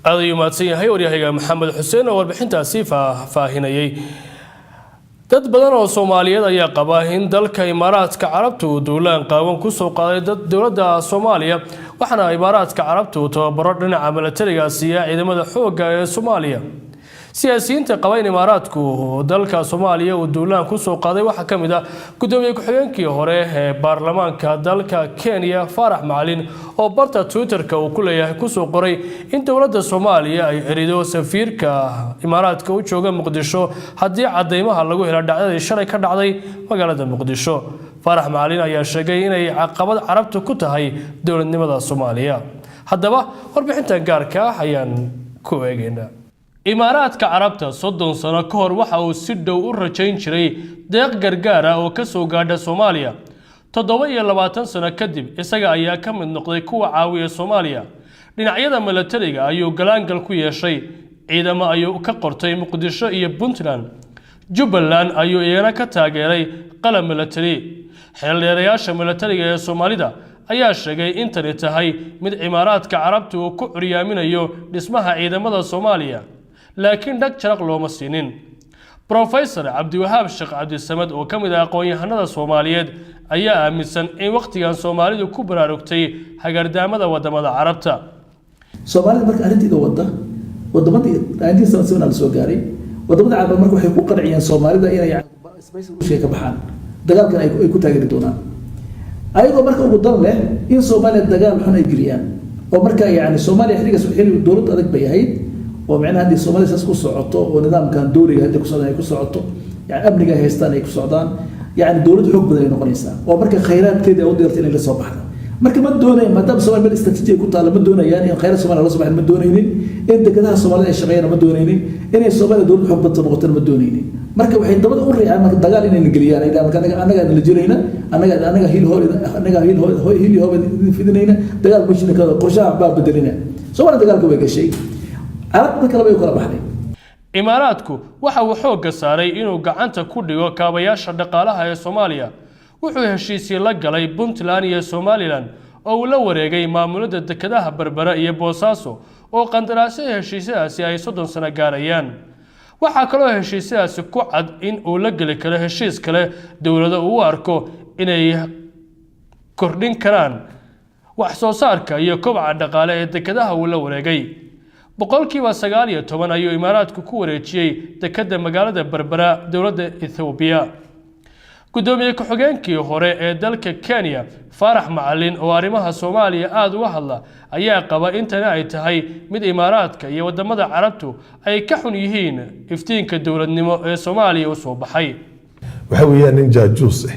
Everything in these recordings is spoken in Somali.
aadayu mahadsan yahay waryahaga maxamed xuseen oo warbixintaasi faahinayay dad badan oo Soomaaliyeed ayaa qaba in dalka Imaaraadka Carabtu duulaan qaawan ku soo qaaday dawladda Soomaaliya waxaana Imaaraadka Carabtu tababaro dhinaca militariga ciidamada xoogga ee Soomaaliya siyaasiyiinta qaba in Imaaraadku dalka Soomaaliya uu duulaan ku soo qaaday waxa kamid ah gudoomiye ku-xigeenkii hore ee baarlamaanka dalka Kenya Farax Macalin oo barta Twitter-ka uu ku leeyahay ku soo qoray in dawladda Soomaaliya ay erido safiirka Imaaraadka u jooga Muqdisho haddii cadeymaha lagu helo dhacdadii shalay ka dhacday magaalada Muqdisho Farax Macalin ayaa sheegay inay caqabad Carabtu ku tahay dawladnimada Soomaaliya haddaba warbixintan gaarka ah ayaan ku eegaynaa Imaaraadka Carabta 30 sano ka hor waxa uu si dhow u rajayn jiray deeq gargaar ah oo ka soo gaadha Soomaaliya 27 sano kadib isaga ayaa ka mid noqday kuwa caawiya Soomaaliya dhinacyada militariga ayuu galaangal ku yeeshay ciidamo ayuu ka qortay Muqdisho iyo Puntland Jubbaland ayuu iyana ka taageeray qalab militari xeeldeerayaasha militariga ee Soomaalida ayaa sheegay in tani tahay mid Imaaraadka Carabtu uu ku curiyaaminayo dhismaha ciidamada Soomaaliya laakiin dhag jaraq looma siinin Professor Cabdiwahaab Sheekh Cabdisamad oo kamid ah aqoon-yahanada Soomaaliyeed ayaa aaminsan in waqtigan Soomaalidu ku baraarugtay hagardaamada wadamada Carabta Soomaalida marka arrinteeda wadamadii aantii sanadkan soo gaaray wadamada Carabta marka waxay ku qanciyeen Soomaalida inay space u sheeka baxaan dagaalkan ay ku taageeri doonaan ayagoo marka ugu dan leh in Soomaaliya dagaal xun ay geliyaan oo marka yaani Soomaaliya xirigas xilli dawlad adag bay ahayd oo macnaha hadii Soomaaliya saas ku socoto oo nidaamkan dawliga hadii ku socdaan ay ku socoto yaani amniga haystaan ay ku socdaan yaani dawlad xoog badan ay noqonaysaa oo marka khayraadkeeda u dirtay in la soo baxdo marka ma doonayeen maadaama Soomaaliya meel istaraatiiji ku taalo ma doonayaan in khayraad Soomaaliya la soo baxdo ma doonayeen in dekedaha Soomaaliya ay shaqeeyaan ma doonayeen in Soomaaliya dawlad xoog badan noqoto ma doonayeen marka waxay dabada u riixaan marka dagaal inay geliyaan ay marka anaga la jirayna anaga hil hoob fidinayna dagaal bulshada ka qorshaha baa bedelina Soomaaliya dagaalka way gashay Carabta kale way kala baxday Imaaraadku waxa uu xoogga saaray inuu gacanta ku dhigo kaabayaasha dhaqaalaha ee Soomaaliya wuxuu heshiisyo la galay Puntland iyo Somaliland oo uu la wareegay maamulada dekedaha Berbera iyo Boosaaso oo qandaraasyo heshiisyadaasi ay 30 sano gaarayaan waxa kaloo heshiisyadaasi ku cad in uu la gali karo heshiis kale dawladda uu arko inay kordhin karaan wax soo saarka iyo kobaca dhaqaale ee dekedaha uu la wareegay boqolkiiba 19 ayuu Imaaraadku ku wareejiyay dekeda magaalada Berbera dawladda Ethiopia gudoomiye ku-xigeenkii hore ee dalka Kenya Farax Macalin oo arrimaha Soomaaliya aad uga hadla ayaa qaba in tani ay tahay mid Imaaraadka iyo wadamada Carabtu ay ka xun yihiin iftiinka dawladnimo ee Soomaaliya u soo baxay waxa weeyaan in jaajuus ah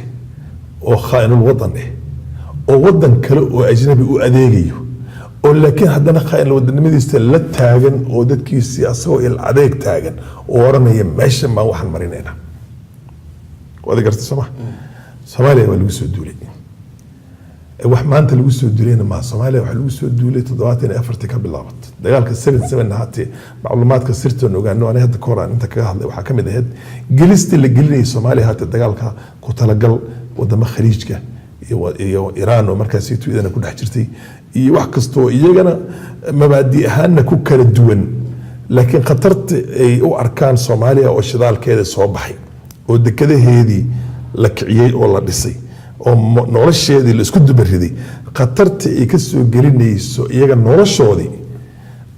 oo khaa'inul wadan ah oo wadan kale oo ajnabi u adeegayo oo laakiin haddana khaa'in wadanimadiisa la taagan oo dadkiisa asagoo il adeeg taagan oo oranaya meesha ma waxan marinayna wada garta Soomaaliya waa lagu soo duulay wax maanta lagu soo duulayna ma Soomaaliya waxa lagu soo duulay 74 ka bilaabat dagaalka 77 haatee macluumaadka sirtan ogaano aan hadda kooraan inta kaga hadlay waxa kamid ahayd gelista la gelinay Soomaaliya haatee dagaalka ku talagal wadama khaliijka iyo Iran oo markaas ay tuidana ku dhex jirtay iyo wax kasto iyagana mabaadi ahaanna ku kala duwan laakiin khatarta ay u arkaan Soomaaliya oo shidaalkeeda soo baxay oo dekedaheedii la kiciyay oo la dhisay oo nolosheedii la isku dubariday khatarta ay ka soo gelinayso iyaga noloshoodii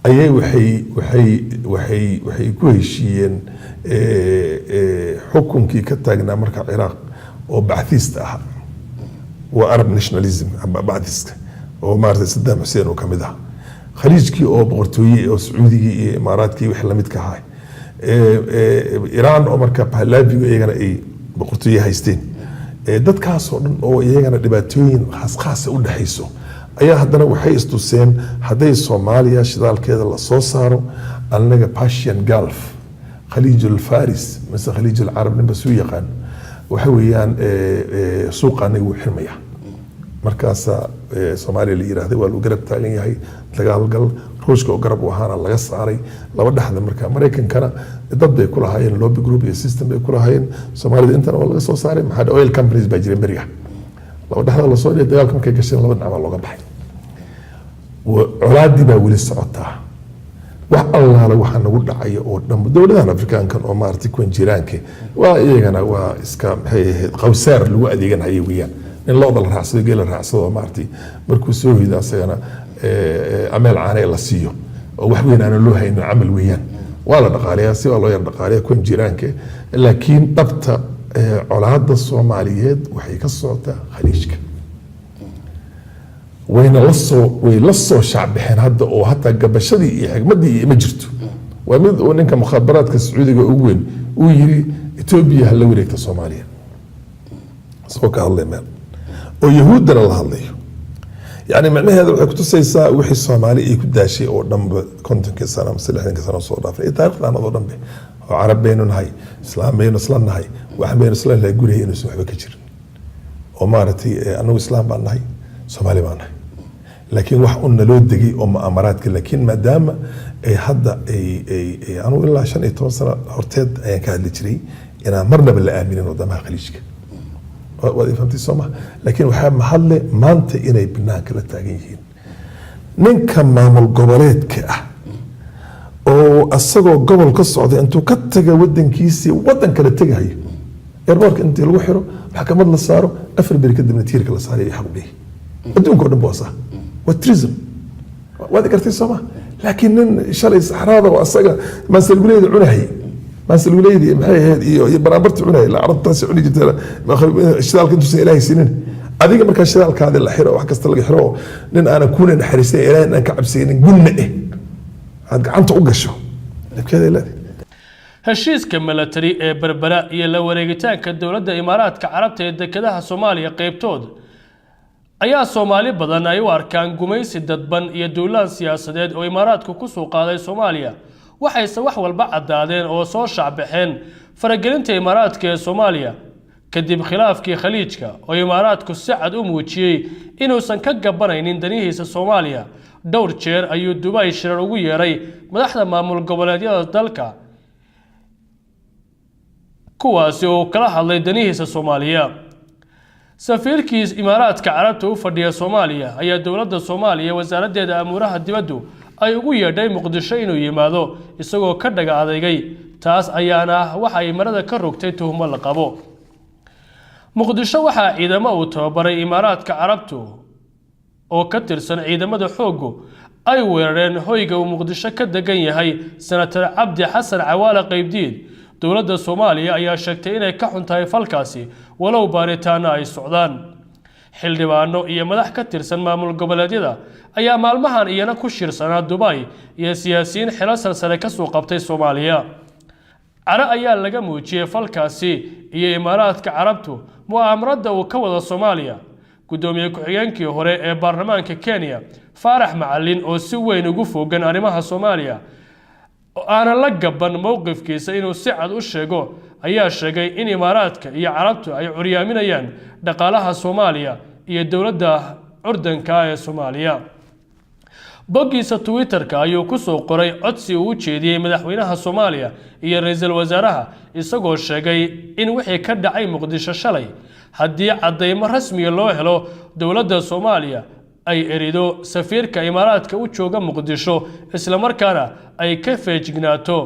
ayay waxay ku heshiiyeen xukunkii ka taagnaa marka Ciraaq oo bacthista ah waa Arab nationalism bacthista oo maartay Saddam Hussein oo kamid ah khaliijkii oo boqortooyay oo Sacuudigii iyo Imaaraadkii wax la mid ka ahaa Iran oo marka Pahlaviga iyagana ay boqortooyay haysteen dadkaas oo dhan oo iyagana dhibaatooyin khaas u dhaxayso ayaa haddana waxay istuseen haday Soomaaliya shidaalkeeda la soo saaro anaga Persian Gulf khaliijul Faris مثل khaliijul Arab ninba soo yaqaan waxa weeyaan suuqana uu xirmaya markaas Soomaaliya la yiraahdo waa uu garab taagan yahay dagaalgal ruushka oo garab u ahaana laga saaray laba dhaxda marka Mareykankana dad bay ku lahaayeen lobby group iyo system bay ku lahaayeen Soomaalida intana waa laga soo saaray maxaa oil companies baa jiray bariga laba dhaxda la soo dhigay dagaalka markay gasheen laba dhinac looga baxay colaadii baa wali socotaa allaala waxaa nagu dhacaya oo dhan dowladahan afrikaankan oo maaragtay kuwan jiraanka waa iyagana waa iska maxay ahayd qawsaar lagu adeeganaya weeyaan in looda la raacsado geel la raacsado oo maaragtay markuu soo hoydo asagana ameel caane la siiyo oo wax weyn aan loo hayno camal weeyaan waa la dhaqaaleeyaa si waa loo yar dhaqaaleeyaa kuwan jiraanka laakiin dhabta colaadda Soomaaliyeed waxay ka socotaa khaliijka wayna la soo shacbixeen hadda oo hataa gabashadii iyo xigmadii ma jirto waa mid uu ninka mukhaabaraadka Sacuudiga ugu weyn uu yiri Ethiopia hal la wareegta Soomaaliya soo ka hadlay meel oo yahuudana la hadlayo يعني معناها هذا كنت سيسا وحي الصومالي يكون داشي او دم كنت كسنه مسلحين كسنه صور دافع تاريخ انا ضد به عرب بيننا هاي اسلام بين اسلام هاي واحد بين اسلام لا يقول هي نسوح بكجر ومارتي انه اسلام بان هاي صومالي بان هاي لكن wax un loo dagay oo amaraadka laakiin maadaama ay hadda ay anu ilaa 15 sano horteed ayaan ka hadli jiray inaan marnaba la aaminin wadamaha khaliijka وهذه فهمتي سوما لكن وحاب محل ما انت إني بناك للتاقيين ننك مامل قبلات كأه او السقو قبل قصة دي انتو كتاقا ودن كيسي ودن كالتاقا هاي يربارك انت الوحرو بحكا مدل صارو افر بريكد من تيرك اللي صاري يحق بيه بدون كون بوصة والتريزم وهذا كرتي سوما لكن شرعي صحراء واسقا ما سلقوا لي عنهي بس الوليدي محي هذه برابرت عناي لا عرضت سعودي جت اشتغل كنت إلهي سنين هذيك ما كان اشتغل هذا الحرة وحكى استلقى حرة لأن أنا كون حريصي إلى أن كعب سنين قلنا إيه هذا عنت أوجشه كذا لا heshiiska milatari ee berbera iyo la wareegitaanka dowladda Imaaraadka Carabta ee dekedaha Soomaaliya qaybtood ayaa Soomaali badan ay u arkaan gumaysi dadban iyo dowlad siyaasadeed oo Imaaraadku ku soo qaaday Soomaaliya waxayse wax walba cadaadeen oo soo shacbixeen faragelinta Imaaraadka ee Soomaaliya kadib khilaafkii khaliijka oo Imaaraadku si cad u muujiyay inuusan ka gabanaynin danihiisa Soomaaliya dhowr jeer ayuu Dubai shirar ugu yeeray madaxda maamul goboleedyada dalka kuwaasi oo kala hadlay danihiisa Soomaaliya safiirkiis Imaaraadka Carabta u fadhiya Soomaaliya ayaa dowladda Soomaaliya wasaaraddeeda amuuraha dibadda ay ugu yeedhay Muqdisho inuu yimaado isagoo ka dhaga adeegay taas ayaana waxa ay marada ka rogtay tuhmo la qabo Muqdisho waxa ciidamo uu tababaray Imaaraadka Carabtu oo ka tirsan ciidamada xoogga ay weerareen hoyga uu Muqdisho ka degan yahay Senator Cabdi Xasan Cawaale Qaybdiid dowladda Soomaaliya ayaa sheegtay inay ka xuntahay falkaasi walow baaritaano ay socdaan xildhibaano iyo madax ka tirsan maamul goboleedyada ayaa maalmahan iyana ku shirsanaa Dubai iyo siyaasiyiin xilal sare ka soo qabtay Soomaaliya ara ayaa laga muujiyay falkaasi iyo Imaaraadka Carabtu mu'aamarada uu ka wada Soomaaliya gudoomiye ku-xigeenkii hore ee baarlamaanka Kenya Faarax Macalin oo si weyn ugu fogaan arrimaha Soomaaliya أنا لقب موقف كيس إنه سعد وشجو أي شيء إن إماراتك يا عربت أي عريامين يان دقالها سوماليا هي الدولة ده أردن كايا سوماليا بقي ستويتر كايو كسو قري أتسي وشيدي مدحوينها سوماليا هي رئيس الوزراء يسقو الشيء إن وحي كد أي مقدش الشلي هدي عضيم رسمي الله له دولة سوماليا أي إريدو سفير كإمارات كوتشوغا مقدشو إسلامركانا أي كيف جناتو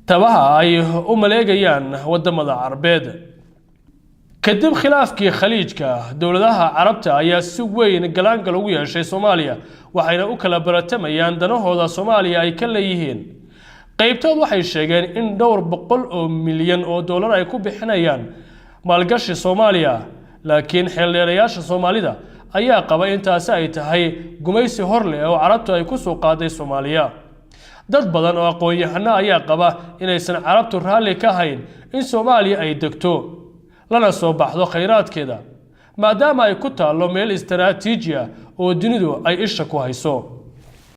تبعها أي أملاقيان ودمدا عربيد كدب خلاف كي خليج كا دولتها عربتا أي سوين قلان قلوية شي سوماليا وحين أكلا برتميان دانو هودا سوماليا أي كليهين قيبتو waxay sheegeen in dhowr boqol oo milyan oo dollar ay ku bixinayaan maalgashi Soomaaliya laakiin xeelleerayaasha Soomaalida ayaa qaba intaas ay tahay gumaysi horle oo Carabtu ay ku soo qaaday Soomaaliya dad badan oo aqoon-yahano ayaa qaba inaysan Carabtu raali ka hayn in Soomaaliya ay degto lana soo baxdo kheyraadkeeda maadaama ay ku taalo meel istiraatiiji ah oo dunidu ay isha ku hayso